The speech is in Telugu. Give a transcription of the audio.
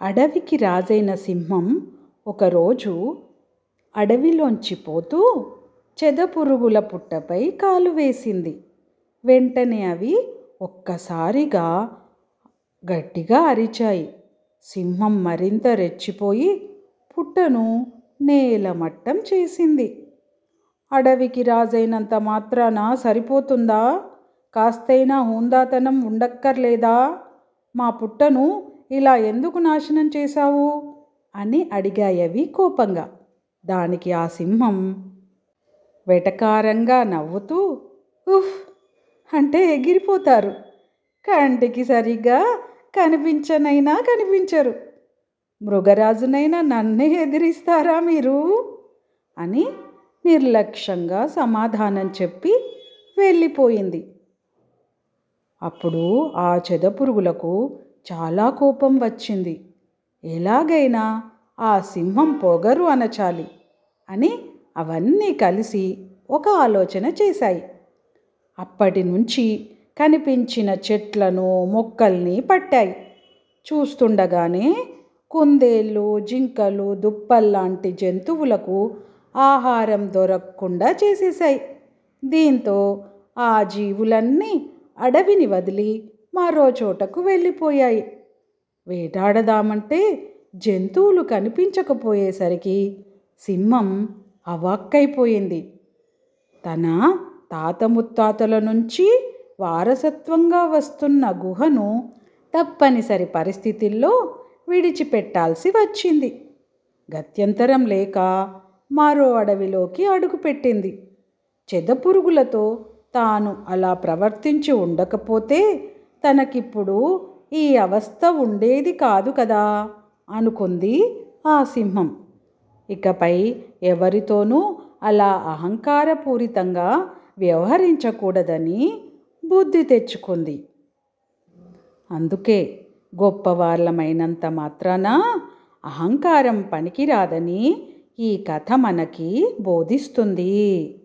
అడవికి రాజైన సింహం ఒకరోజు అడవిలోంచి పోతూ చెదపురుగుల పుట్టపై కాలు వేసింది. వెంటనే అవి ఒక్కసారిగా గట్టిగా అరిచాయి. సింహం మరింత రెచ్చిపోయి పుట్టను నేలమట్టం చేసింది. అడవికి రాజైనంత మాత్రాన సరిపోతుందా? కాస్తైనా హుందాతనం ఉండక్కర్లేదా? మా పుట్టను ఇలా ఎందుకు నాశనం చేశావు అని అడిగాయవి కోపంగా. దానికి ఆ సింహం వెటకారంగా నవ్వుతూ ఉఫ్ అంటే ఎగిరిపోతారు. కంటికి సరిగ్గా కనిపించనైనా కనిపించరు. మృగరాజునైనా నన్నే ఎదిరిస్తారా మీరు అని నిర్లక్ష్యంగా సమాధానం చెప్పి వెళ్ళిపోయింది. అప్పుడు ఆ చెదపురుగులకు చాలా కోపం వచ్చింది. ఎలాగైనా ఆ సింహం పొగరు అనచాలి అని అవన్నీ కలిసి ఒక ఆలోచన చేశాయి. అప్పటి నుంచి కనిపించిన చెట్లను మొక్కల్ని పట్టాయి. చూస్తుండగానే కుందేళ్ళు, జింకలు, దుప్పల్లాంటి జంతువులకు ఆహారం దొరకకుండా చేసేశాయి. దీంతో ఆ జీవులన్నీ అడవిని వదిలి మరో చోటకు వెళ్ళిపోయాయి. వేటాడదామంటే జంతువులు కనిపించకపోయేసరికి సింహం అవాక్కైపోయింది. తన తాత ముత్తాతల నుంచి వారసత్వంగా వస్తున్న గుహను తప్పనిసరి పరిస్థితుల్లో విడిచిపెట్టాల్సి వచ్చింది. గత్యంతరం లేక మరో అడవిలోకి అడుగుపెట్టింది. చెదపురుగులతో తాను అలా ప్రవర్తించి ఉండకపోతే తనకిప్పుడు ఈ అవస్థ ఉండేది కాదు కదా అనుకుంది ఆ సింహం. ఇకపై ఎవరితోనూ అలా అహంకారపూరితంగా వ్యవహరించకూడదని బుద్ధి తెచ్చుకుంది. అందుకే గొప్పవాళ్ళమైనంత మాత్రాన అహంకారం పనికిరాదని ఈ కథ మనకి బోధిస్తుంది.